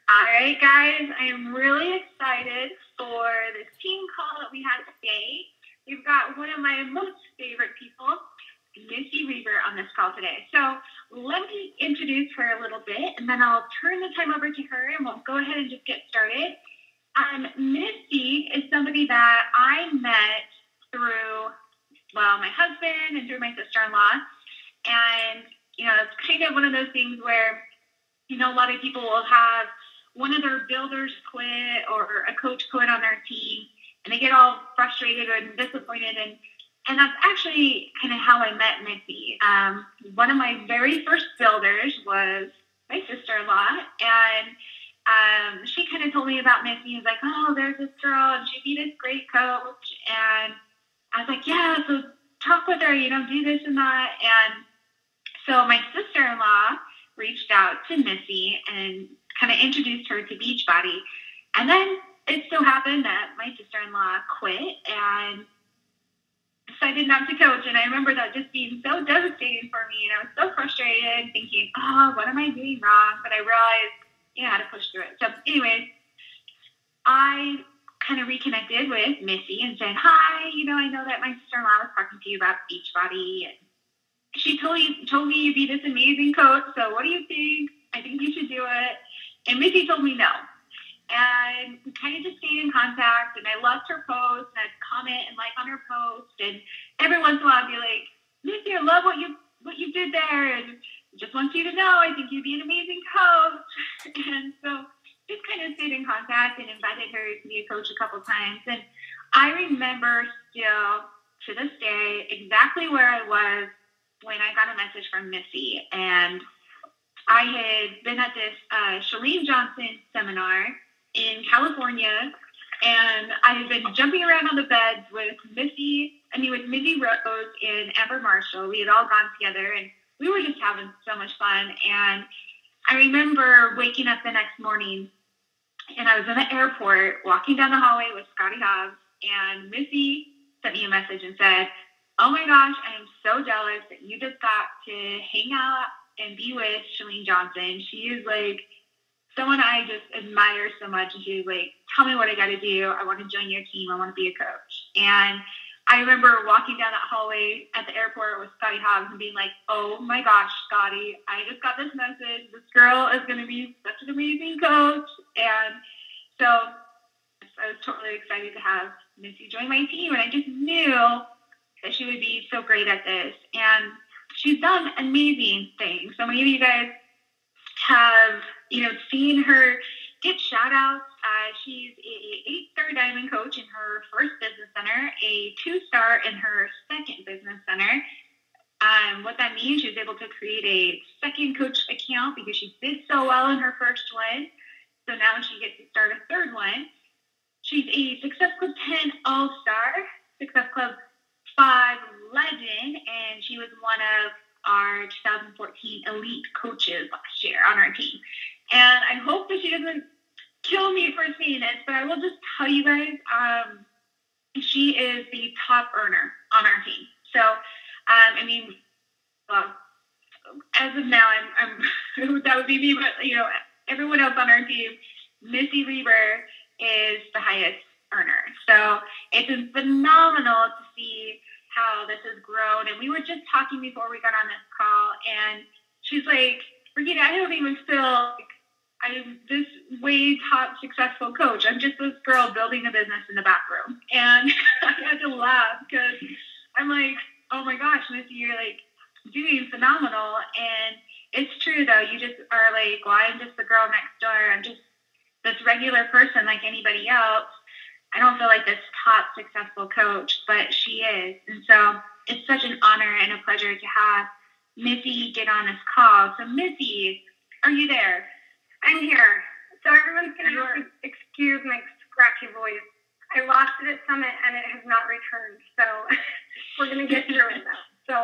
All right, guys, I am really excited for this team call that we had today. We've got one of my most favorite people, Missy Reber, on this call today. So let me introduce her a little bit, and then I'll turn the time over to her, and we'll go ahead and just get started. Missy is somebody that I met through, my husband and through my sister-in-law. And, it's kind of one of those things where, a lot of people will have one of their builders quit or a coach quit on their team, and they get all frustrated and disappointed. And that's actually kind of how I met Missy. One of my very first builders was my sister-in-law, and she kind of told me about Missy. She was like, oh, there's this girl, and she'd be this great coach. And I was like, yeah, so talk with her, do this and that. And so my sister-in-law reached out to Missy and kind of introduced her to Beachbody. And then it so happened that my sister-in-law quit and decided not to coach. And I remember that just being so devastating for me. And I was so frustrated, thinking, oh, what am I doing wrong? But I realized, how to push through it. So anyways, I kind of reconnected with Missy and said, hi, I know that my sister-in-law was talking to you about Beachbody. And she told me you'd be this amazing coach. So what do you think? I think you should do it. And Missy told me no. And we kind of just stayed in contact, and I loved her posts, and I'd comment and like on her post, and every once in a while I'd be like, Missy, I love what you did there, and just want you to know I think you'd be an amazing coach. And so just kind of stayed in contact and invited her to be a coach a couple times. And I remember still to this day exactly where I was when I got a message from Missy. And I had been at this Chalene Johnson seminar in California, and I had been jumping around on the beds with Missy Rose and Amber Marshall. We had all gone together, and we were just having so much fun. And I remember waking up the next morning, and I was in the airport walking down the hallway with Scotty Hobbs, and Missy sent me a message and said, oh my gosh, I am so jealous that you just got to hang out and be with Chalene Johnson. She is like someone I just admire so much. And she was like, tell me what I got to do. I want to join your team. I want to be a coach. And I remember walking down that hallway at the airport with Scotty Hobbs and being like, oh my gosh, Scotty, I just got this message. This girl is going to be such an amazing coach. And so I was totally excited to have Missy join my team. And I just knew that she would be so great at this. And she's done amazing things. So many of you guys have, seen her get shout outs. She's a 8-star diamond coach in her first business center, a 2-star in her second business center. What that means, she was able to create a second coach account because she did so well in her first one. So now she gets to start a third one. She's a Success Club 10 All-Star, Success Club 5 legend, and she was one of our 2014 elite coaches last year on our team. And I hope that she doesn't kill me for saying this, but I will just tell you guys, she is the top earner on our team. So, as of now, I'm that would be me, but everyone else on our team, Missy Reber is the highest earner. So it's been phenomenal to see how this has grown. And we were just talking before we got on this call, and she's like, Brigitte, I don't even feel like I'm this way top successful coach. I'm just this girl building a business in the back room. And I had to laugh because I'm like, oh my gosh, Missy, you're like doing phenomenal. And it's true though. You just are like, well, I'm just the girl next door. I'm just this regular person like anybody else. I don't feel like this top successful coach, but she is. And so it's such an honor and a pleasure to have Missy get on this call. So Missy, are you there? I'm here. So everyone's going to have to excuse my scratchy voice. I lost it at Summit and it has not returned. So we're going to get through it though. So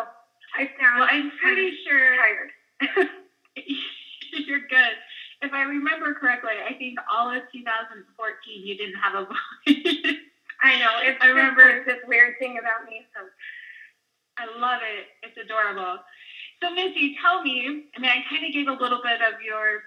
I sound I'm pretty sure tired. You're good. If I remember correctly, I think all of 2014 you didn't have a voice. I know. I remember this weird thing about me. So I love it. It's adorable. So Missy, tell me, I kind of gave a little bit of your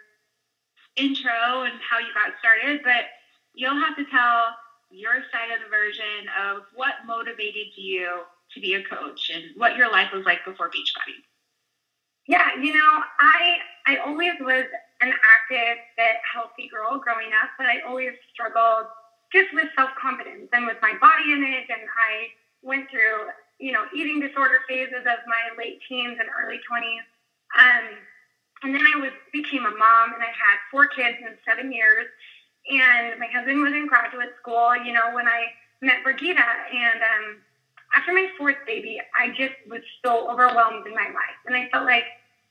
intro and how you got started, but you'll have to tell your side of the version of what motivated you to be a coach and what your life was like before Beachbody. Yeah, I always was an active, fit, healthy girl growing up, but I always struggled just with self-confidence and with my body image, and I went through, eating disorder phases of my late teens and early 20s. And then I became a mom, and I had 4 kids in 7 years, and my husband was in graduate school, when I met Brigitte, and after my 4th baby, I just was so overwhelmed in my life, and I felt like,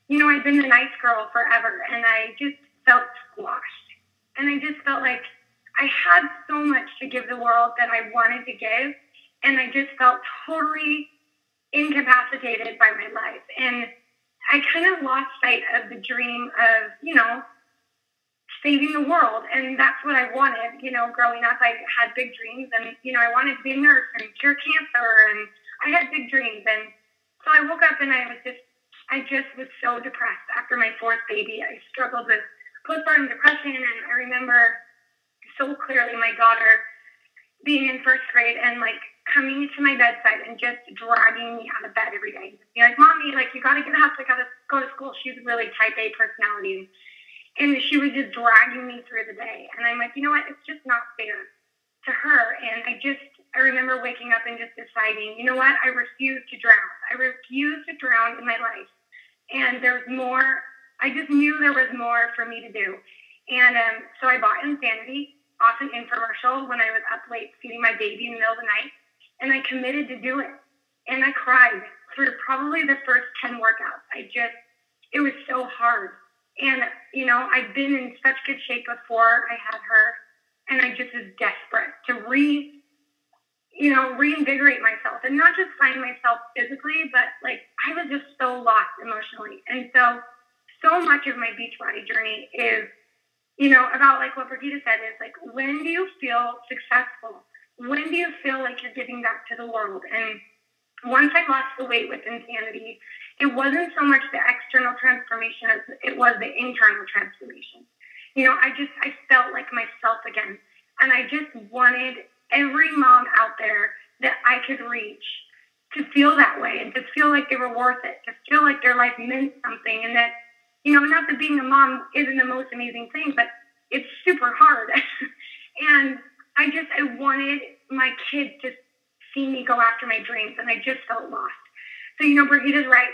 I'd been the nice girl forever, and I just felt squashed, and I just felt like I had so much to give the world that I wanted to give, and I just felt totally incapacitated by my life, and I kind of lost sight of the dream of, saving the world, and that's what I wanted. Growing up, I had big dreams, and, I wanted to be a nurse and cure cancer, and I had big dreams, and so I woke up and I just was so depressed after my 4th baby. I struggled with postpartum depression, and I remember so clearly my daughter being in 1st grade and, coming to my bedside and just dragging me out of bed every day. Be like, Mommy, you got to get up, I got to go to school. She's really type A personality. And she was just dragging me through the day. And I'm like, you know what? It's just not fair to her. And I remember waking up and just deciding, you know what? I refuse to drown. I refuse to drown in my life. And there's more. I just knew there was more for me to do. And so I bought Insanity off an infomercial when I was up late feeding my baby in the middle of the night. And I committed to do it. And I cried through probably the first 10 workouts. It was so hard. And, I'd been in such good shape before I had her, and I just was desperate to reinvigorate myself, and not just find myself physically, but I was just so lost emotionally. And so much of my Beachbody journey is, about what Brigitte said is when do you feel successful? When do you feel like you're giving back to the world? And once I lost the weight with Insanity, it wasn't so much the external transformation as it was the internal transformation. I felt like myself again. And I just wanted every mom out there that I could reach to feel that way and to feel like they were worth it, to feel like their life meant something. And that, not that being a mom isn't the most amazing thing, but it's super hard. And I wanted my kids to see me go after my dreams, and I just felt lost. So, Brigitte's right.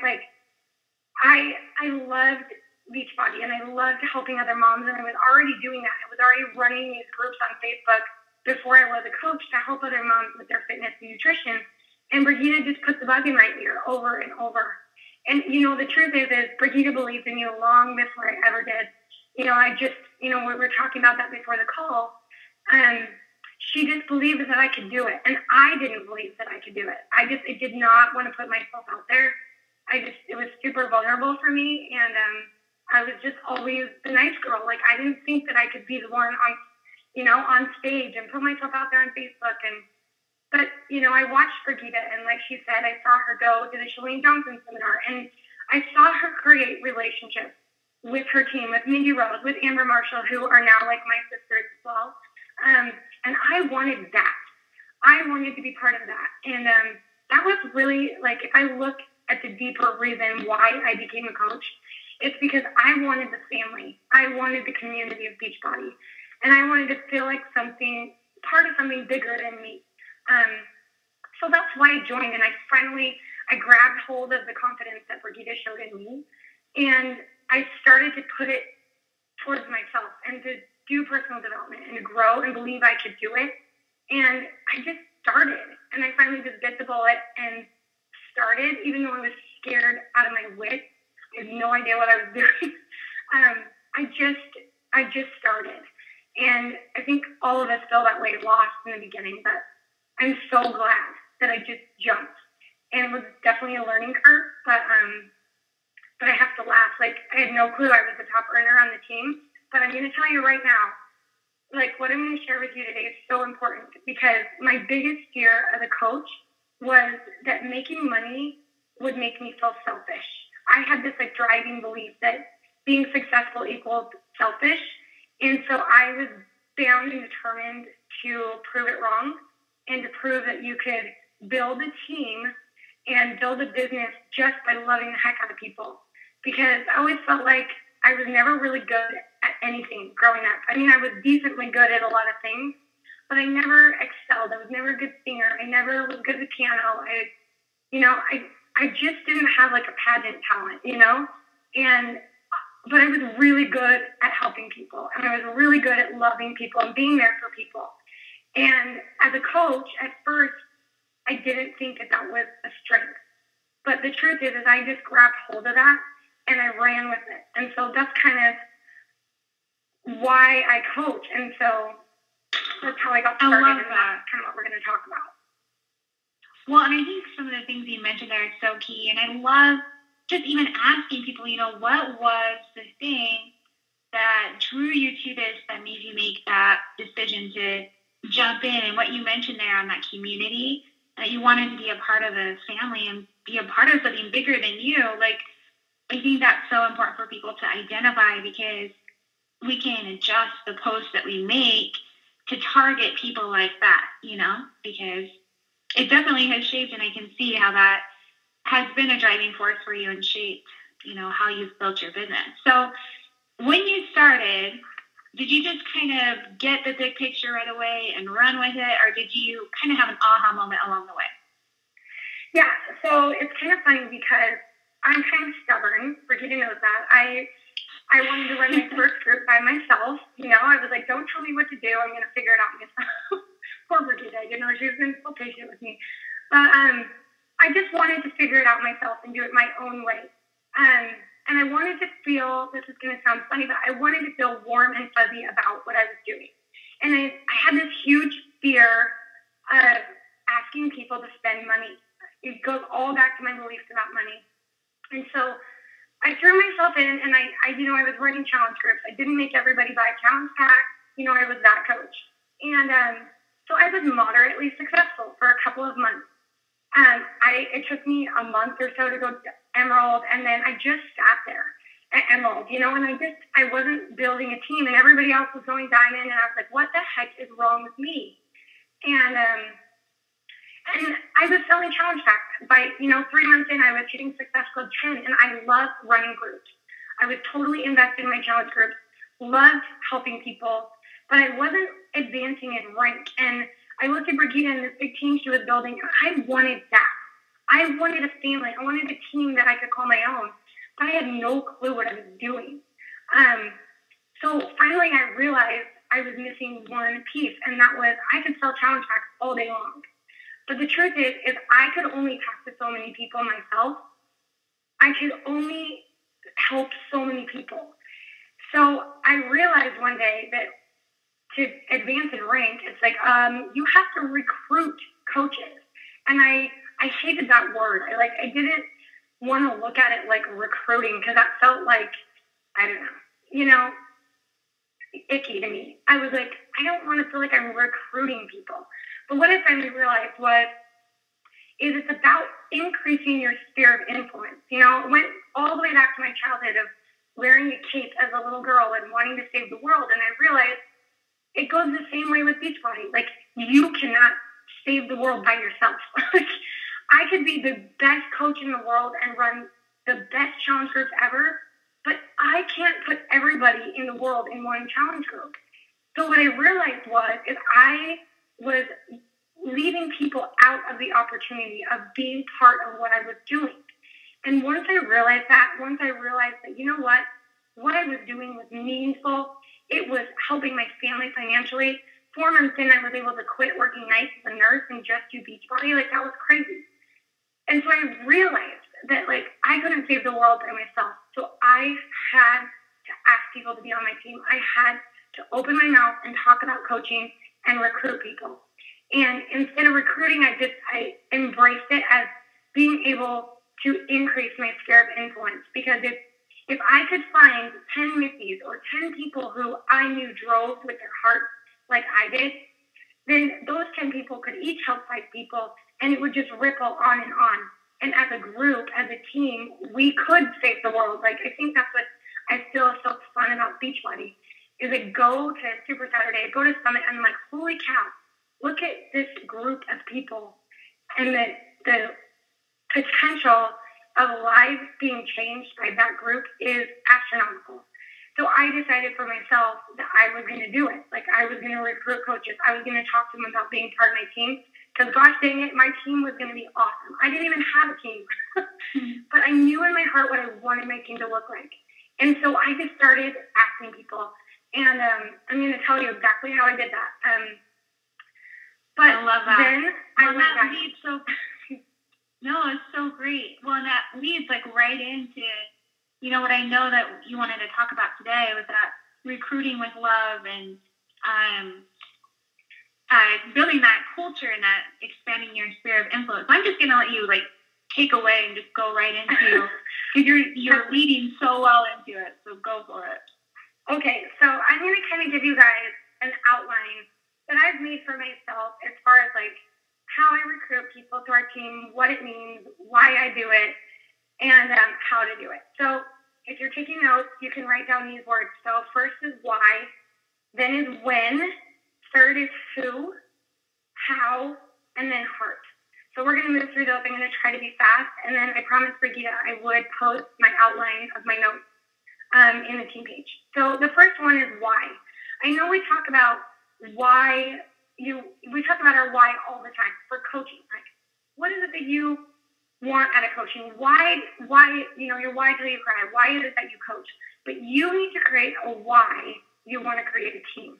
I loved Beachbody, and I loved helping other moms, and I was already doing that. I was already running these groups on Facebook before I was a coach to help other moms with their fitness and nutrition. And Brigitte just put the bug in my ear over and over. And, the truth is Brigitte believed in me long before I ever did. We were talking about that before the call. She just believed that I could do it. And I didn't believe that I could do it. I did not want to put myself out there. It was super vulnerable for me. And I was just always the nice girl. I didn't think that I could be the one on stage and put myself out there on Facebook. But I watched Brigitte, and like she said, I saw her go to the Chalene Johnson seminar, and I saw her create relationships with her team, with Mindy Rose, with Amber Marshall, who are now my sisters as well. And I wanted that. I wanted to be part of that. And that was really, if I look at the deeper reason why I became a coach, it's because I wanted the family. I wanted the community of Beachbody. And I wanted to feel like part of something bigger than me. So that's why I joined. And I grabbed hold of the confidence that Brigitte showed in me. And I started to put it towards myself and to do personal development and to grow and believe I could do it. And I just started. And I finally just bit the bullet and started, even though I was scared out of my wits. I had no idea what I was doing. I just started. And I think all of us feel that way, lost in the beginning, but I'm so glad that I just jumped. And it was definitely a learning curve, but I have to laugh. I had no clue I was the top earner on the team, but I'm going to tell you right now, what I'm going to share with you today is so important, because my biggest fear as a coach was that making money would make me feel selfish. I had this driving belief that being successful equals selfish. And so I was bound and determined to prove it wrong and to prove that you could build a team and build a business just by loving the heck out of people. Because I always felt like I was never really good at anything growing up. I mean, I was decently good at a lot of things, but I never excelled. I was never a good singer. I never was good at the piano. I just didn't have like a pageant talent, but I was really good at helping people, and I was really good at loving people and being there for people. And as a coach, at first, I didn't think that was a strength. But the truth is I just grabbed hold of that and I ran with it. And so that's kind of why I coach. And so that's how I got started. I love that. And that's kind of what we're going to talk about. Well, and I think some of the things you mentioned there are so key. And I love just even asking people, what was the thing that drew you to this, that made you make that decision to jump in? And what you mentioned there on that community, that you wanted to be a part of a family and be a part of something bigger than you. Like, I think that's so important for people to identify, because we can adjust the posts that we make to target people like that, because it definitely has shaped, and I can see how that has been a driving force for you and shaped, how you've built your business. So when you started, did you just kind of get the big picture right away and run with it, or did you kind of have an aha moment along the way? Yeah, so it's kind of funny because I'm kind of stubborn. Brigitte knows that. I wanted to run my first group by myself. I was like, don't tell me what to do. I'm going to figure it out myself. Poor Brigitte, she's been so patient with me. But I just wanted to figure it out myself and do it my own way. And I wanted to feel, this is going to sound funny, but I wanted to feel warm and fuzzy about what I was doing. And I had this huge fear of asking people to spend money. It goes all back to my beliefs about money. And so I threw myself in, and I was running challenge groups. I didn't make everybody buy a challenge pack. I was that coach. And so I was moderately successful for a couple of months. It took me a month or so to go to Emerald, and then I just sat there at Emerald, and I wasn't building a team, and everybody else was going Diamond, and I was like, what the heck is wrong with me? And I was selling challenge packs. By 3 months in, I was hitting Success Club 10, and I loved running groups. I was totally invested in my challenge groups, loved helping people, but I wasn't advancing in rank. And I looked at Brigitte and this big team she was building, and I wanted that. I wanted a family. I wanted a team that I could call my own, but I had no clue what I was doing. So finally I realized I was missing one piece, and that was I could sell challenge packs all day long. But the truth is I could only talk to so many people myself. I could only help so many people. So I realized one day that to advance in rank, it's like you have to recruit coaches. And I hated that word. I didn't want to look at it like recruiting, because that felt like, I don't know, icky to me. I was like, I don't want to feel like I'm recruiting people. But what I finally realized is it's about increasing your sphere of influence. It went all the way back to my childhood of wearing a cape as a little girl and wanting to save the world. And I realized it goes the same way with Beachbody. Like, you cannot save the world by yourself. I could be the best coach in the world and run the best challenge groups ever, but I can't put everybody in the world in one challenge group. So what I realized is I was leaving people out of the opportunity of being part of what I was doing. And once I realized that, what I was doing was meaningful. It was helping my family financially. 4 months in, I was able to quit working nights as a nurse and just do Beachbody. That was crazy. And so I realized that, I couldn't save the world by myself. So I had to ask people to be on my team. I had to open my mouth and talk about coaching and recruit people. And instead of recruiting, I embraced it as being able to increase my sphere of influence. Because if I could find 10 Missies or 10 people who I knew drove with their heart like I did, then those 10 people could each help 5 people, and it would just ripple on and on. And as a group, as a team, we could save the world. I think that's what I feel is so fun about Beachbody, is is I go to Super Saturday, I go to Summit, and I'm like, holy cow, look at this group of people and the potential of lives being changed by that group is astronomical. So I decided for myself that I was going to do it. Like, I was going to recruit coaches. I was going to talk to them about being part of my team. Because, gosh dang it, my team was going to be awesome. I didn't even have a team. But I knew in my heart what I wanted my team to look like. And so I just started asking people. And I'm going to tell you exactly how I did that. But I love that. Then I went back. No, it's so great. Well, and that leads like right into, what I know that you wanted to talk about today was that recruiting with love and building that culture and that expanding your sphere of influence. I'm just gonna let you like take away and just go right into because you're leading so well into it. So go for it. Okay, so I'm gonna kind of give you guys an outline that I've made for myself as far as like how I recruit people to our team, what it means, why I do it, and how to do it. So if you're taking notes, you can write down these words. So first is why, then is when, third is who, how, and then heart. So we're going to move through those. I'm going to try to be fast, and then I promised Brigida I would post my outline of my notes in the team page. So the first one is why. I know we talk about we talk about our why all the time for coaching. Like, what is it that you want out of coaching? Why, your why till you cry. Why is it that you coach? But you need to create a why you want to create a team.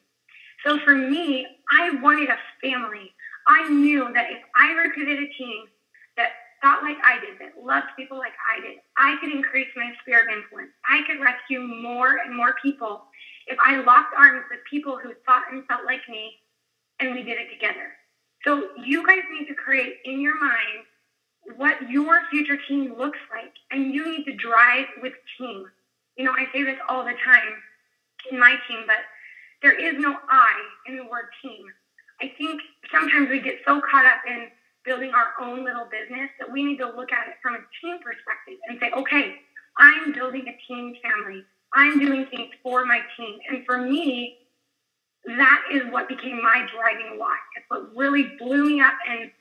So for me, I wanted a family. I knew that if I recruited a team that thought like I did, that loved people like I did, I could increase my sphere of influence. I could rescue more and more people if I locked arms with people who thought and felt like me, and we did it together. So you guys need to create in your mind what your future team looks like, and you need to drive with team. I say this all the time in my team, but there is no I in the word team. I think sometimes we get so caught up in building our own little business that we need to look at it from a team perspective and say, okay, I'm building a team family. I'm doing things for my team. And for me, that is what became my driving why. It's what really blew me up and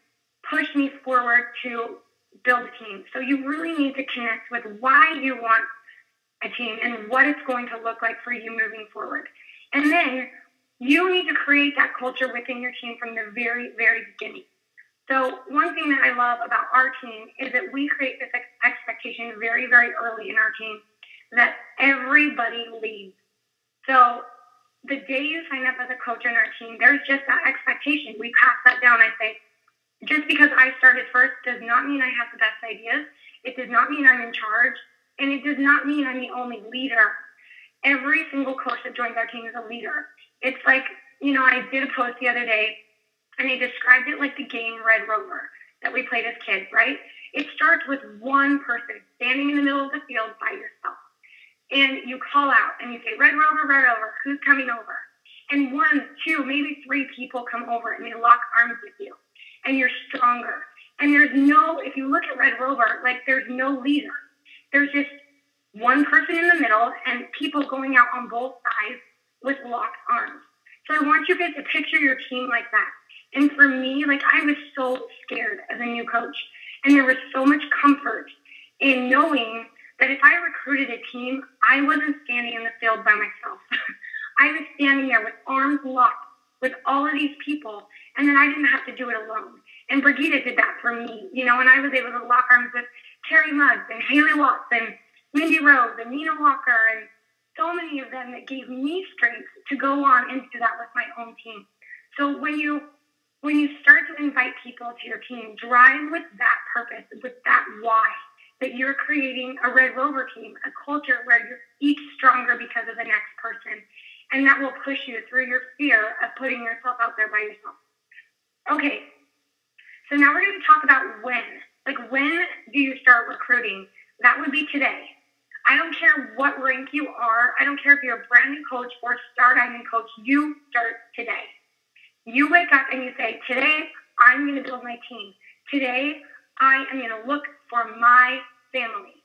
pushed me forward to build a team. So you really need to connect with why you want a team and what it's going to look like for you moving forward. And then you need to create that culture within your team from the very, very beginning. So one thing that I love about our team is that we create this expectation very, very early in our team that everybody leads. So the day you sign up as a coach in our team, there's just that expectation. We pass that down. I say, just because I started first does not mean I have the best ideas. It does not mean I'm in charge. And it does not mean I'm the only leader. Every single coach that joins our team is a leader. It's like, I did a post the other day, and I described it like the game Red Rover that we played as kids, right? It starts with one person standing in the middle of the field by yourself. And you call out, and you say, Red Rover, who's coming over? And 1, 2, maybe 3 people come over, and they lock arms with you. And you're stronger. And if you look at Red Rover, like there's no leader. There's just one person in the middle and people going out on both sides with locked arms. So I want you guys to picture your team like that. And for me, like I was so scared as a new coach. And there was so much comfort in knowing that if I recruited a team, I wasn't standing in the field by myself. I was standing there with arms locked with all of these people, and then I didn't have to do it alone. And Brigida did that for me, and I was able to lock arms with Terry Muggs and Haley Watts and Mindy Rose and Nina Walker and so many of them that gave me strength to go on and do that with my own team. So when you start to invite people to your team, drive with that purpose, with that why, that you're creating a Red Rover team, a culture where you're each stronger because of the next person. And that will push you through your fear of putting yourself out there by yourself. Okay, so now we're going to talk about when. Like, when do you start recruiting? That would be today. I don't care what rank you are. I don't care if you're a brand new coach or a star diamond coach. You start today. You wake up and you say, today, I'm going to build my team. Today, I am going to look for my family.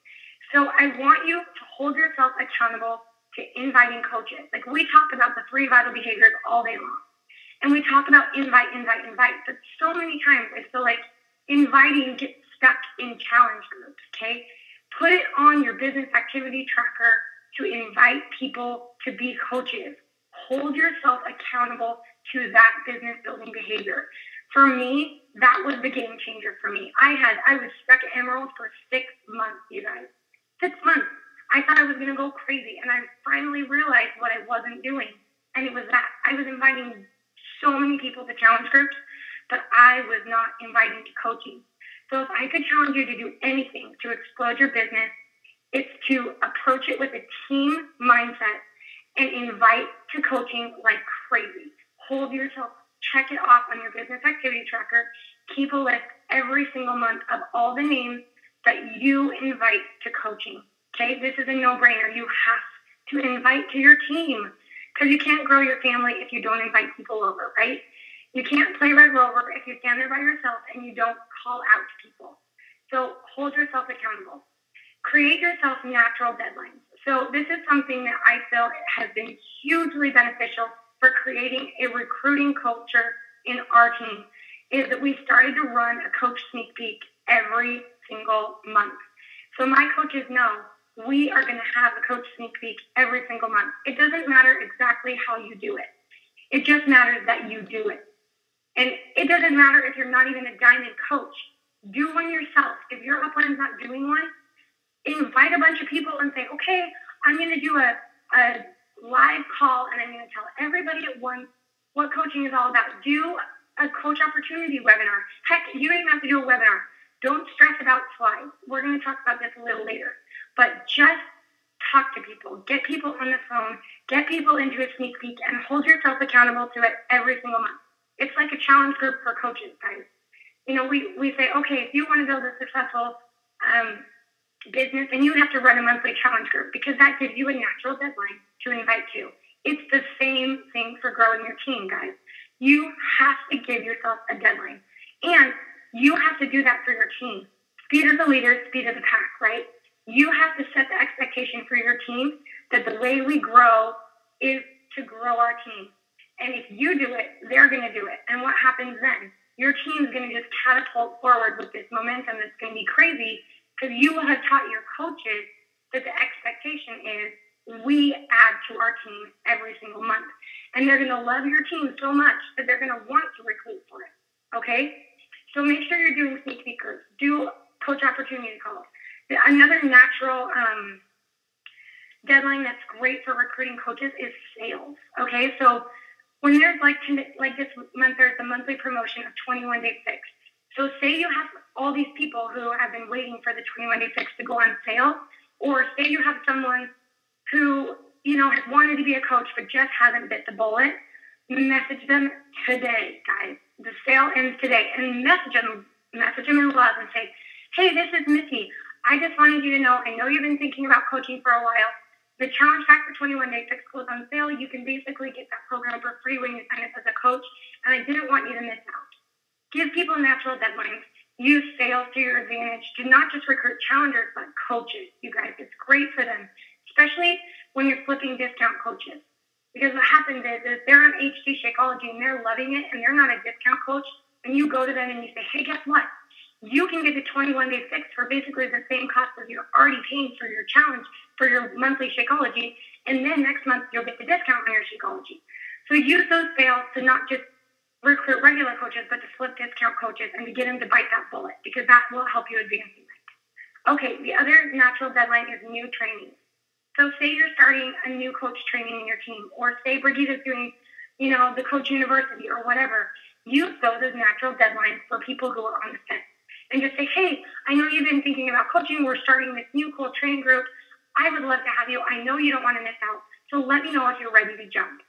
So I want you to hold yourself accountable to inviting coaches. Like, we talk about the 3 vital behaviors all day long. And we talk about invite. But so many times I feel like inviting gets stuck in challenge groups, okay? Put it on your business activity tracker to invite people to be coaches. Hold yourself accountable to that business building behavior. For me, that was the game changer for me. I was stuck at Emerald for 6 months, you guys. 6 months. I thought I was going to go crazy, and I finally realized what I wasn't doing. And it was that I was inviting so many people to challenge groups, but I was not inviting to coaching. So if I could challenge you to do anything to explode your business, it's to approach it with a team mindset and invite to coaching like crazy. Hold yourself, check it off on your business activity tracker. Keep a list every single month of all the names that you invite to coaching. Okay, this is a no-brainer. You have to invite to your team, because you can't grow your family if you don't invite people over, right? You can't play Red Rover if you stand there by yourself and you don't call out to people. So hold yourself accountable. Create yourself natural deadlines. So this is something that I feel has been hugely beneficial for creating a recruiting culture in our team, is that we started to run a coach sneak peek every single month. So my coaches know we are going to have a coach sneak peek every single month. It doesn't matter exactly how you do it. It just matters that you do it. And it doesn't matter if you're not even a diamond coach. Do one yourself. If your upline's not doing one, invite a bunch of people and say, okay, I'm going to do a live call, and I'm going to tell everybody at once what coaching is all about. Do a coach opportunity webinar. Heck, you don't even have to do a webinar. Don't stress about slides. We're going to talk about this a little later. But just talk to people. Get people on the phone. Get people into a sneak peek and hold yourself accountable to it every single month. It's like a challenge group for coaches, guys. You know, we say, okay, if you want to build a successful business, then you have to run a monthly challenge group, because that gives you a natural deadline to invite to. It's the same thing for growing your team, guys. You have to give yourself a deadline. And you have to do that for your team. Speed of the leader, speed of the pack, right? You have to set the expectation for your team that the way we grow is to grow our team. And if you do it, they're going to do it. And what happens then? Your team is going to just catapult forward with this momentum that's going to be crazy, because you will have taught your coaches that the expectation is we add to our team every single month. And they're going to love your team so much that they're going to want to recruit for it. Okay? So make sure you're doing sneak peek groups. Do coach opportunity calls. Another natural deadline that's great for recruiting coaches is sales. Okay? So when there's like this month, there's the monthly promotion of 21 Day Fix. So say you have all these people who have been waiting for the 21 Day Fix to go on sale, or say you have someone who, you know, has wanted to be a coach but just hasn't bit the bullet. Message them today, guys. The sale ends today, and message them in love and say, hey, this is Missy. I just wanted you to know, I know you've been thinking about coaching for a while. The Challenge Pack for 21 Day Fix goes on sale. You can basically get that program for free when you sign up as a coach, and I didn't want you to miss out. Give people natural deadlines. Use sales to your advantage. Do not just recruit challengers, but coaches. You guys, it's great for them, especially when you're flipping discount coaches. Because what happens is they're on HD Shakeology and they're loving it, and they're not a discount coach, and you go to them and you say, hey, guess what? You can get the 21 Day Fix for basically the same cost as you're already paying for your challenge, for your monthly Shakeology, and then next month you'll get the discount on your Shakeology. So use those sales to not just recruit regular coaches, but to flip discount coaches and to get them to bite that bullet, because that will help you advance in life. Okay, the other natural deadline is new training. So say you're starting a new coach training in your team, or say Brigitte's doing, you know, the Coach University or whatever. Use those as natural deadlines for people who are on the fence. And just say, hey, I know you've been thinking about coaching. We're starting this new cool training group. I would love to have you. I know you don't want to miss out. So let me know if you're ready to jump.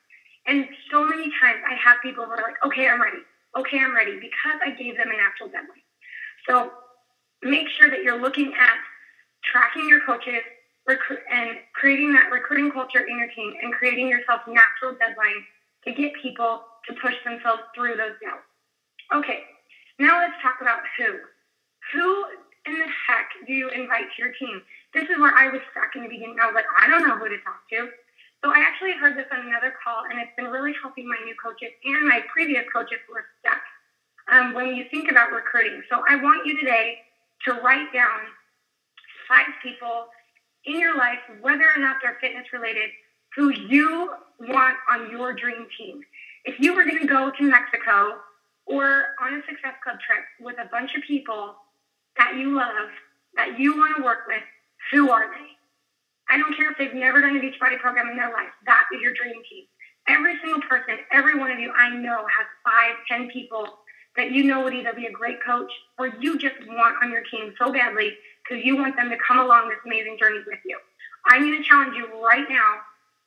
And so many times I have people who are like, okay, I'm ready. Okay, I'm ready, because I gave them a natural deadline. So make sure that you're looking at tracking your coaches and creating that recruiting culture in your team, and creating yourself natural deadlines to get people to push themselves through those doubts. Okay, now let's talk about who. Who in the heck do you invite to your team? This is where I was stuck in the beginning. I was like, I don't know who to talk to. So I actually heard this on another call, and it's been really helping my new coaches and my previous coaches who are stuck when you think about recruiting. So I want you today to write down 5 people in your life, whether or not they're fitness related, who you want on your dream team. If you were going to go to Mexico or on a Success Club trip with a bunch of people that you love, that you want to work with, who are they? I don't care if they've never done a Beachbody program in their life. That is your dream team. Every single person, every one of you I know has 5, 10 people that you know would either be a great coach or you just want on your team so badly because you want them to come along this amazing journey with you. I'm going to challenge you right now.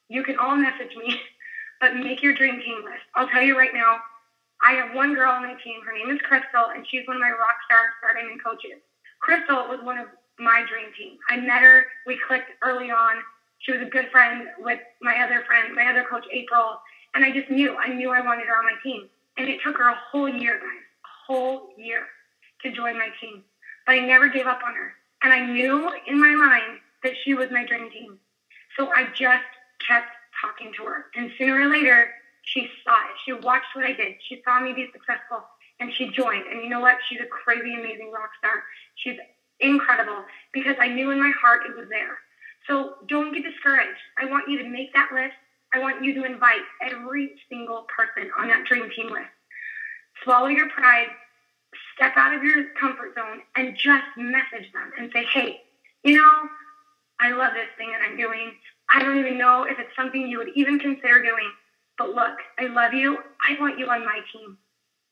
You can all message me, but make your dream team list. I'll tell you right now, I have one girl on my team. Her name is Crystal, and she's one of my rock star starting coaches. Crystal was one of my dream team. I met her. We clicked early on. She was a good friend with my other coach, April, and I just knew. I knew I wanted her on my team. And it took her a whole year, guys, a whole year to join my team. But I never gave up on her. And I knew in my mind that she was my dream team. So I just kept talking to her. And sooner or later, she saw it. She watched what I did. She saw me be successful, and she joined. And you know what? She's a crazy, amazing rock star. She's incredible because I knew in my heart it was there. So don't get discouraged. I want you to make that list. I want you to invite every single person on that dream team list. Swallow your pride, step out of your comfort zone, and just message them and say, hey, you know, I love this thing that I'm doing. I don't even know if it's something you would even consider doing, but look, I love you. I want you on my team.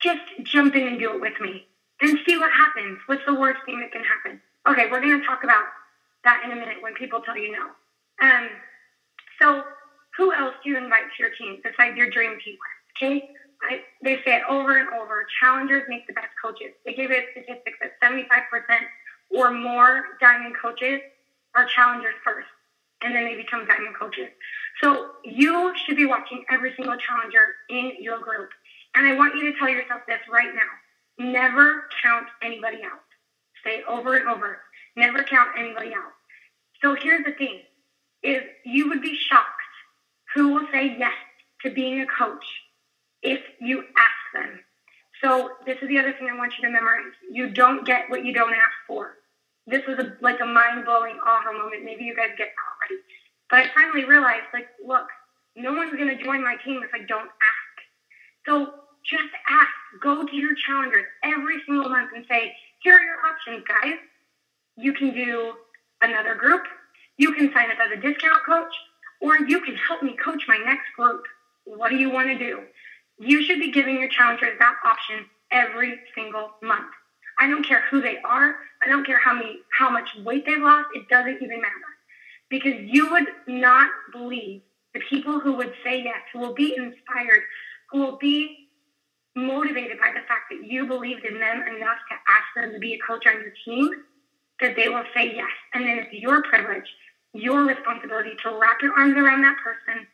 Just jump in and do it with me and see what happens. What's the worst thing that can happen? Okay, we're going to talk about that in a minute when people tell you no. So who else do you invite to your team besides your dream team? Okay, they say it over and over. Challengers make the best coaches. They give it statistics that 75% or more diamond coaches are challengers first, and then they become diamond coaches. So you should be watching every single challenger in your group. And I want you to tell yourself this right now. Never count anybody out. Say it over and over. Never count anybody out. So here's the thing, is you would be shocked who will say yes to being a coach if you ask them. So this is the other thing I want you to memorize. You don't get what you don't ask for. This was like a mind-blowing aha moment. Maybe you guys get that already. But I finally realized, look, no one's going to join my team if I don't ask. So just ask. Go to your challengers every single month and say, here are your options, guys. You can do another group. You can sign up as a discount coach, or you can help me coach my next group. What do you want to do? You should be giving your challengers that option every single month. I don't care who they are. I don't care how much weight they've lost. It doesn't even matter. Because you would not believe the people who would say yes, who will be inspired, who will be motivated by the fact that you believed in them enough to ask them to be a coach on your team, that they will say yes. And then it's your privilege, your responsibility to wrap your arms around that person,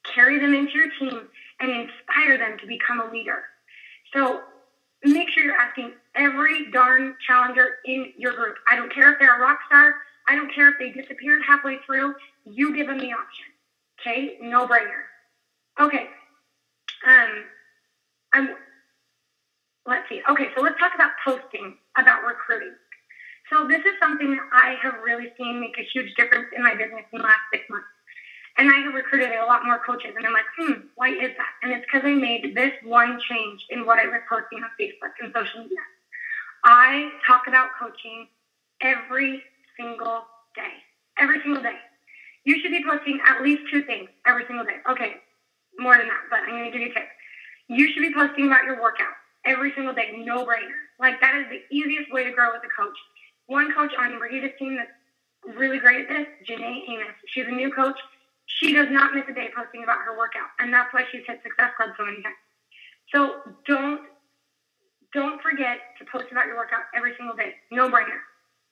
carry them into your team, and inspire them to become a leader. So make sure you're asking every darn challenger in your group. I don't care if they're a rock star. I don't care if they disappeared halfway through. You give them the option. Okay? No brainer. Okay. Let's see. Okay, so let's talk about posting about recruiting. So this is something that I have really seen make a huge difference in my business in the last 6 months. And I have recruited a lot more coaches, and I'm like, why is that? And it's because I made this one change in what I was posting on Facebook and social media. I talk about coaching every single day. Every single day. You should be posting at least 2 things every single day. Okay, more than that, but I'm going to give you a tip. You should be posting about your workout every single day. No brainer. That is the easiest way to grow as a coach. One coach on Brigida's team that's really great at this, Janae Amos. She's a new coach. She does not miss a day posting about her workout, and that's why she's hit Success Club so many times. So don't forget to post about your workout every single day. No brainer.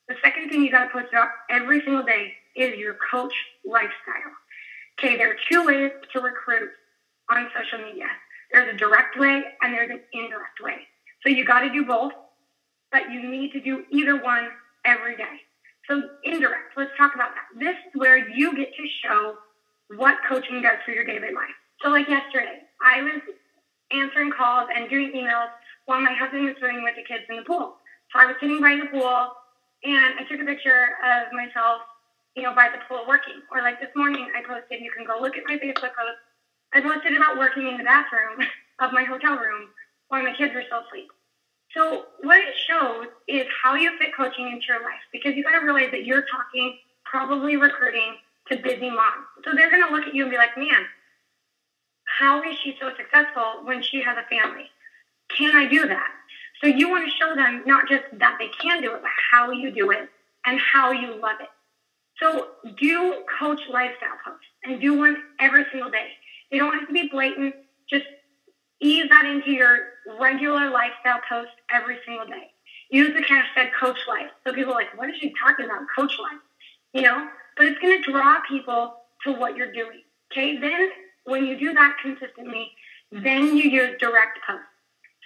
The second thing you got to post about every single day is your coach lifestyle. Okay, there are 2 ways to recruit on social media. There's a direct way and there's an indirect way. So you got to do both, but you need to do either one every day. So indirect, let's talk about that. This is where you get to show what coaching does for your daily life. So like yesterday, I was answering calls and doing emails while my husband was swimming with the kids in the pool. So I was sitting by the pool and I took a picture of myself, by the pool working. Or like this morning I posted, you can go look at my Facebook post. I posted about working in the bathroom of my hotel room while my kids were still asleep. So what it shows is how you fit coaching into your life, because you got to realize that you're talking, probably recruiting to busy moms. So they're going to look at you and be like, man, how is she so successful when she has a family? Can I do that? So you want to show them not just that they can do it, but how you do it and how you love it. So do coach lifestyle posts and do one every single day. They don't have to be blatant. Just ease that into your regular lifestyle post every single day. Use the hashtag Coach Life. So people are like, what is she talking about? Coach Life. But it's going to draw people to what you're doing. Okay. Then when you do that consistently, then you use direct posts.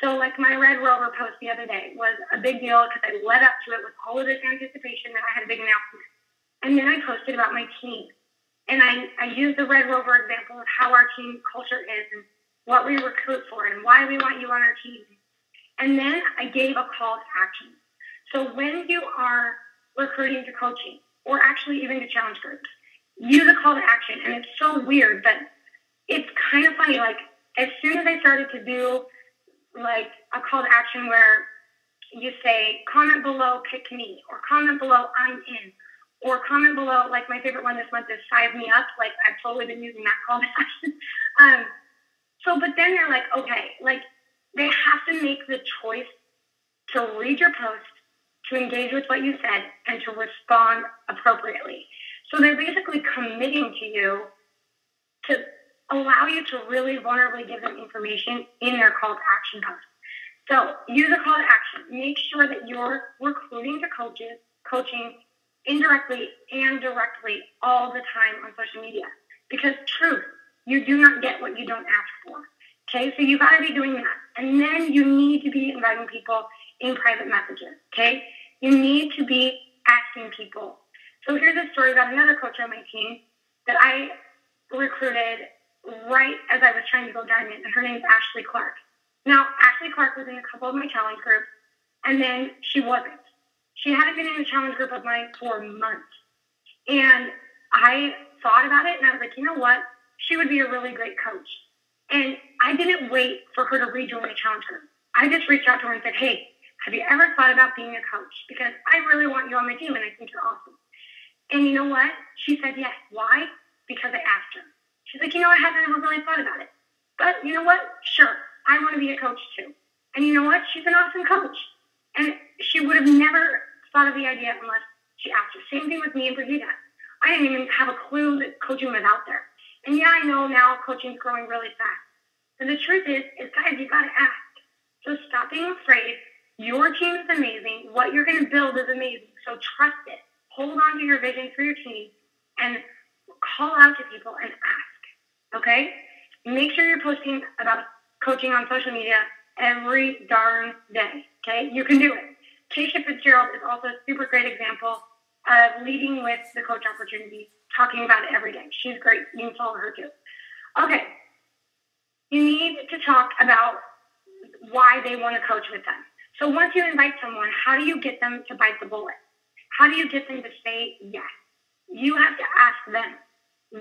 So like my Red Rover post the other day was a big deal because I led up to it with all of this anticipation that I had a big announcement. And then I posted about my team. And I used the Red Rover example of how our team culture is and what we recruit for and why we want you on our team. And then I gave a call to action. So when you are recruiting to coaching or actually even to challenge groups, use a call to action. And it's so weird, but it's kind of funny. Like as soon as I started to do like a call to action where you say, comment below, pick me, or comment below, I'm in, or comment below, like my favorite one this month is size me up. Like I've totally been using that call to action. But then they're like, okay, like they have to make the choice to read your post, to engage with what you said, and to respond appropriately. So they're basically committing to you to allow you to really vulnerably give them information in their call to action post. So use a call to action. Make sure that you're recruiting to coaching indirectly and directly all the time on social media. Because truth, you do not get what you don't ask for. Okay, so you got to be doing that. And then you need to be inviting people in private messages. Okay, you need to be asking people. So here's a story about another coach on my team that I recruited right as I was trying to go diamond, and her name is Ashley Clark. Now, Ashley Clark was in a couple of my challenge groups, and then she wasn't. She hadn't been in a challenge group of mine for months. And I thought about it, and I was like, you know what? She would be a really great coach. And I didn't wait for her to rejoin a challenge group. I just reached out to her and said, hey, have you ever thought about being a coach? Because I really want you on my team, and I think you're awesome. And you know what? She said yes. Why? Because I asked her. She's like, I haven't ever really thought about it. But you know what? Sure, I want to be a coach too. And you know what? She's an awesome coach. And she would have never thought of the idea unless she asked her. Same thing with me and Brigida. I didn't even have a clue that coaching was out there. And yeah, I know now coaching's growing really fast. And the truth is guys, you got to ask. So stop being afraid. Your team is amazing. What you're going to build is amazing. So trust it. Hold on to your vision for your team and call out to people and ask. Okay? Make sure you're posting about coaching on social media every darn day. Okay? You can do it. Keisha Fitzgerald is also a super great example of leading with the coach opportunity, talking about it every day. She's great. You can follow her too. Okay. You need to talk about why they want to coach with them. So once you invite someone, how do you get them to bite the bullet? How do you get them to say yes? You have to ask them,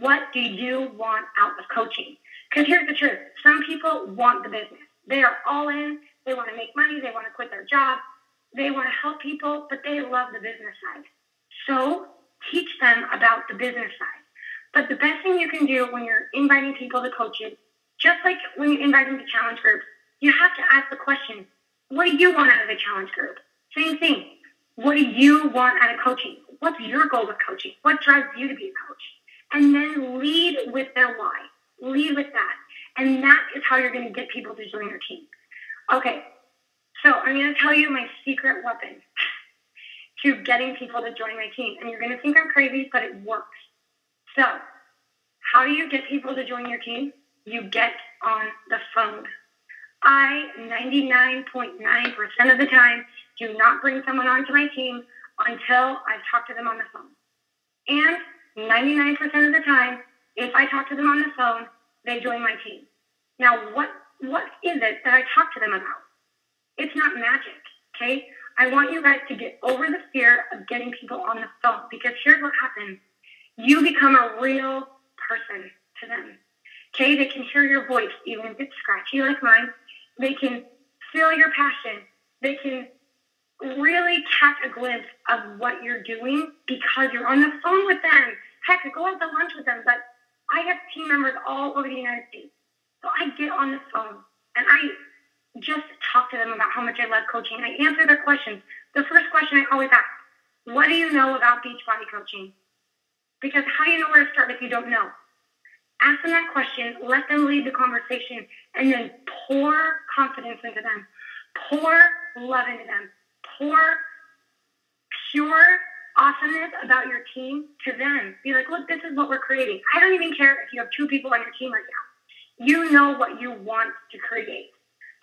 what do you want out of coaching? Because here's the truth. Some people want the business. They are all in. They want to make money. They want to quit their job. They want to help people, but they love the business side. So teach them about the business side. But the best thing you can do when you're inviting people to coaching, just like when you invite them to challenge groups, you have to ask the question, what do you want out of the challenge group? Same thing. What do you want out of coaching? What's your goal with coaching? What drives you to be a coach? And then lead with their why. Lead with that. And that is how you're going to get people to join your team. Okay, so I'm going to tell you my secret weapon to getting people to join my team. And you're going to think I'm crazy, but it works. So how do you get people to join your team? You get on the phone. I, 99.9% of the time, do not bring someone onto my team until I've talked to them on the phone. And 99% of the time, If I talk to them on the phone, they join my team. Now, what is it that I talk to them about? It's not magic, okay? I want you guys to get over the fear of getting people on the phone, because here's what happens. You become a real person to them, okay? They can hear your voice, even if it's scratchy like mine. They can feel your passion. They can really catch a glimpse of what you're doing because you're on the phone with them. Heck, I go out to lunch with them, but I have team members all over the United States. So I get on the phone and I just talk to them about how much I love coaching. I answer their questions. The first question I always ask, what do you know about Beachbody coaching? Because how do you know where to start if you don't know? Ask them that question, let them lead the conversation, and then pour confidence into them. Pour love into them. Pour pure awesomeness about your team to them. Be like, look, this is what we're creating. I don't even care if you have 2 people on your team right now. You know what you want to create.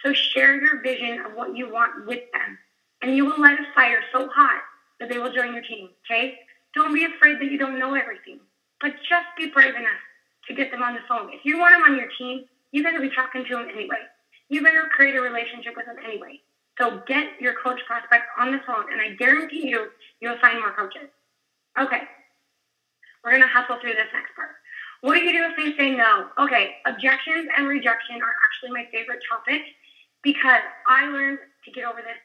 So share your vision of what you want with them. And you will light a fire so hot that they will join your team, okay? Don't be afraid that you don't know everything. But just be brave enough to get them on the phone. If you want them on your team, you better be talking to them anyway. You better create a relationship with them anyway. So get your coach prospect on the phone, and I guarantee you'll find more coaches. Okay, we're going to hustle through this next part. What do you do if they say no? Okay, objections and rejection are actually my favorite topic because I learned to get over this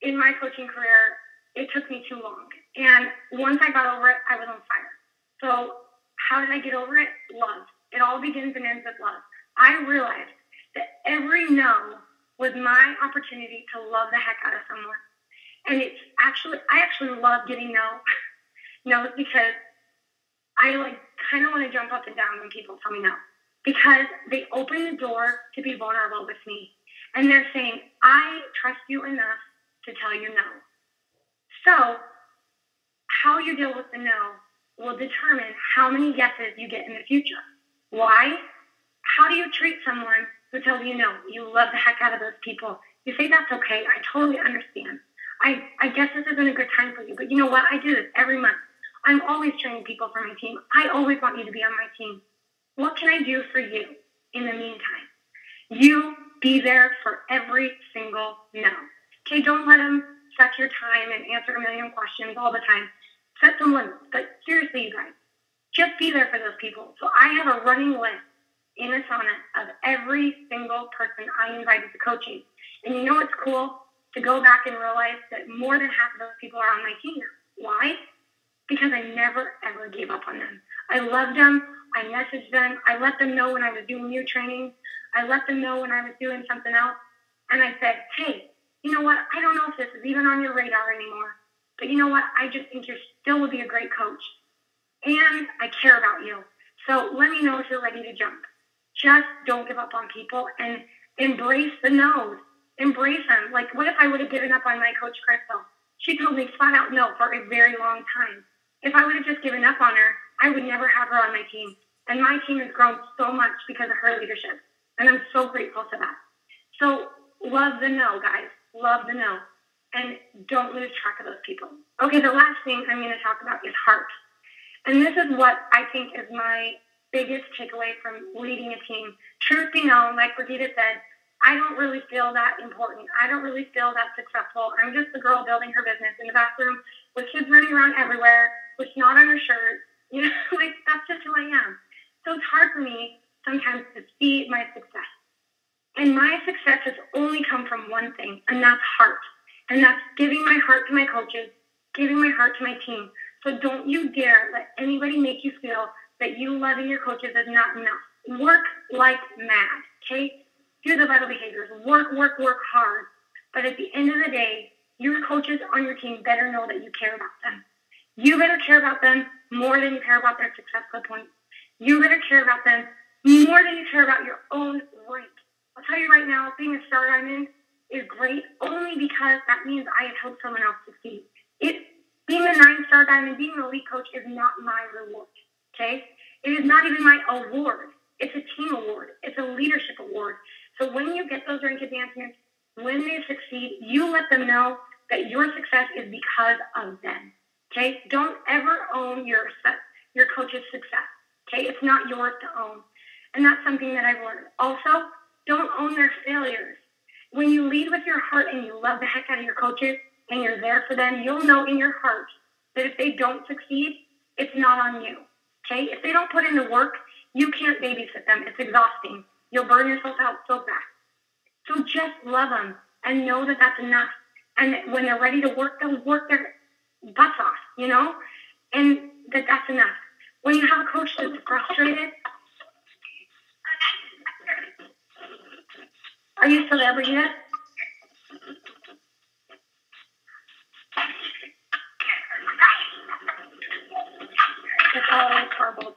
in my coaching career. It took me too long. And once I got over it, I was on fire. So how did I get over it? Love. It all begins and ends with love. I realized that every no was my opportunity to love the heck out of someone. And I actually love getting no's because I kind of want to jump up and down when people tell me no, because they open the door to be vulnerable with me. And they're saying, I trust you enough to tell you no. So how you deal with the no will determine how many yeses you get in the future. Why? How do you treat someone who tells you no? You love the heck out of those people. You say, that's okay. I totally understand. I guess this isn't a good time for you, but you know what? I do this every month. I'm always training people for my team. I always want you to be on my team. What can I do for you in the meantime? You be there for every single no. Okay, don't let them suck your time and answer a million questions all the time. Set some limits. But seriously, you guys, just be there for those people. So I have a running list in Asana of every single person I invited to coaching. And you know what's cool? To go back and realize that more than half of those people are on my team now. Why? Because I never, ever gave up on them. I loved them. I messaged them. I let them know when I was doing new training. I let them know when I was doing something else. And I said, hey, you know what? I don't know if this is even on your radar anymore. But you know what? I just think you still would be a great coach. And I care about you. So let me know if you're ready to jump. Just don't give up on people and embrace the no's. Embrace them. Like, what if I would have given up on my coach, Crystal? She told me flat out no for a very long time. If I would have just given up on her, I would never have her on my team. And my team has grown so much because of her leadership. And I'm so grateful for that. So love the no, guys. Love the no. And don't lose track of those people. Okay, the last thing I'm going to talk about is heart. And this is what I think is my biggest takeaway from leading a team. Truth be known, like Brigitte said, I don't really feel that important. I don't really feel that successful. I'm just the girl building her business in the bathroom with kids running around everywhere, with snot on her shirt. You know, like, that's just who I am. So it's hard for me sometimes to see my success. And my success has only come from one thing, and that's heart. And that's giving my heart to my coaches, giving my heart to my team. So don't you dare let anybody make you feel that you loving your coaches is not enough. Work like mad, okay? Do the vital behaviors. Work hard. But at the end of the day, your coaches on your team better know that you care about them. You better care about them more than you care about their successful points. You better care about them more than you care about your own rank. I'll tell you right now, being a star diamond is great only because that means I have helped someone else succeed. Being a 9-star diamond, being an elite coach is not my reward, okay? It is not even my award. It's a team award. It's a leadership award. So when you get those rank advancements, when they succeed, you let them know that your success is because of them, okay? Don't ever own your coach's success, Okay, it's not yours to own. And that's something that I've learned. Also, don't own their failures. When you lead with your heart and you love the heck out of your coaches and you're there for them, you'll know in your heart that if they don't succeed, it's not on you. Okay? If they don't put in the work, you can't babysit them. It's exhausting. You'll burn yourself out so fast. So just love them and know that that's enough. And when they're ready to work, they'll work their butts off, you know? And that's enough. When you have a coach that's frustrated, are you still there, Brigida? It's all horrible.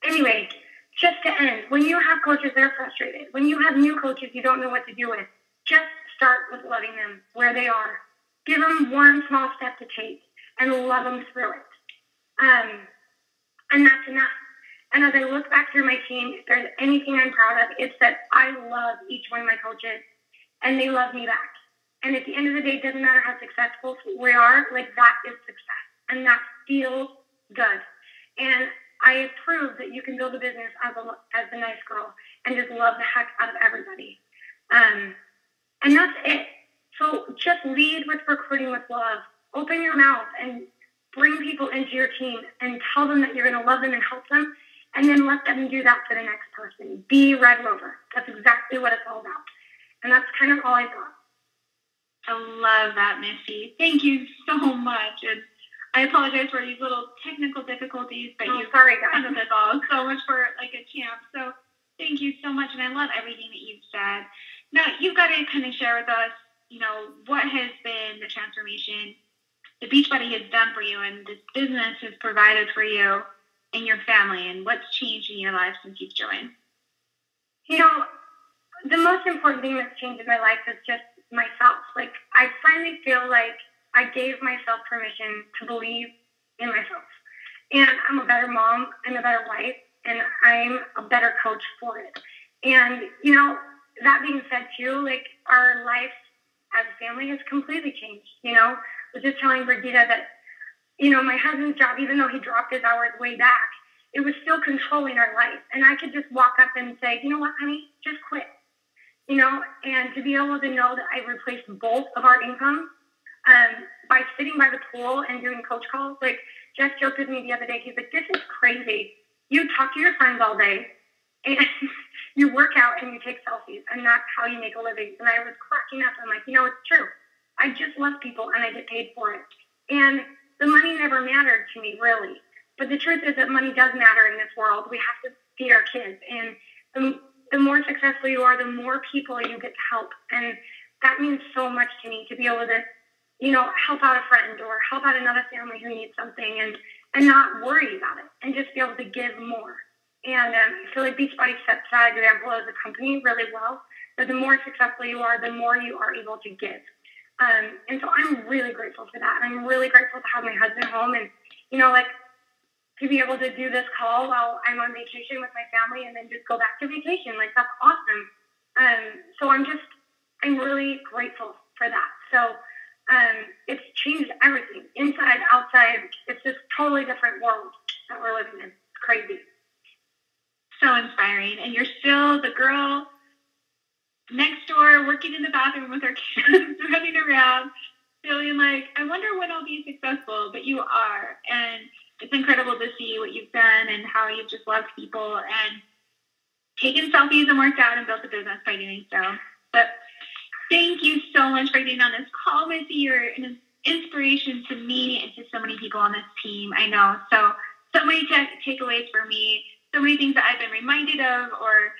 Anyway, just to end, when you have coaches that are frustrated, when you have new coaches you don't know what to do with, just start with loving them where they are. Give them one small step to take and love them through it. And that's enough. And as I look back through my team, if there's anything I'm proud of, it's that I love each one of my coaches and they love me back. And at the end of the day, it doesn't matter how successful we are, like that is success. And that feels good. And I have proved that you can build a business as the nice girl and just love the heck out of everybody. And that's it. So just lead with recruiting with love. Open your mouth and bring people into your team and tell them that you're going to love them and help them. And then let them do that for the next person. Be Red Rover. That's exactly what it's all about. And that's kind of all I got. I love that, Missy. Thank you so much. And I apologize for these little technical difficulties, but you handled this all so much for like a champ. So thank you so much, and I love everything that you've said. Now, you've got to kind of share with us, you know, what has been the transformation the Beachbody has done for you and this business has provided for you and your family, and what's changed in your life since you've joined? You know, the most important thing that's changed in my life is just myself. Like, I finally feel like I gave myself permission to believe in myself. And I'm a better mom, I'm a better wife, and I'm a better coach for it. And, you know, that being said, too, like, our life as a family has completely changed, you know? I was just telling Brigida that, you know, my husband's job, even though he dropped his hours way back, it was still controlling our life. And I could just walk up and say, you know what, honey, just quit. You know, and to be able to know that I replaced both of our income by sitting by the pool and doing coach calls. Like, Jeff joked with me the other day. He's like, this is crazy. You talk to your friends all day, and you work out and you take selfies, and that's how you make a living. And I was cracking up. I'm like, you know, it's true. I just love people, and I get paid for it. And the money never mattered to me, really. But the truth is that money does matter in this world. We have to feed our kids. And the more successful you are, the more people you get to help. And that means so much to me, to be able to, you know, help out a friend or help out another family who needs something and not worry about it and just be able to give more. And I feel like Beachbody sets that example as a company really well, that the more successful you are, the more you are able to give. And so I'm really grateful for that. And I'm really grateful to have my husband home and, you know, like, to be able to do this call while I'm on vacation with my family and then just go back to vacation. Like, that's awesome. So I'm really grateful for that. So it's changed everything, inside, outside. It's this totally different world that we're living in. It's crazy. So inspiring. And you're still the girl next door working in the bathroom with her kids, running around, feeling like, I wonder when I'll be successful, but you are. And it's incredible to see what you've done and how you've just loved people and taken selfies and worked out and built a business by doing so. But thank you so much for being on this call, Missy. You're an inspiration to me and to so many people on this team. I know. So many takeaways for me, so many things that I've been reminded of, or,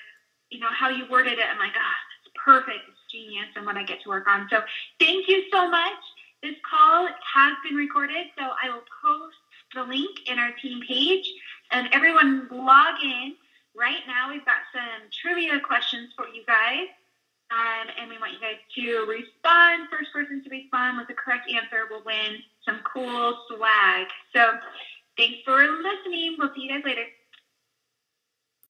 you know, how you worded it. I'm like, it's perfect. It's genius and what I get to work on. So thank you so much. This call has been recorded, so I will post the link in our team page, and everyone log in right now. We've got some trivia questions for you guys, and we want you guys to respond. First person to respond with the correct answer will win some cool swag. So thanks for listening. We'll see you guys later.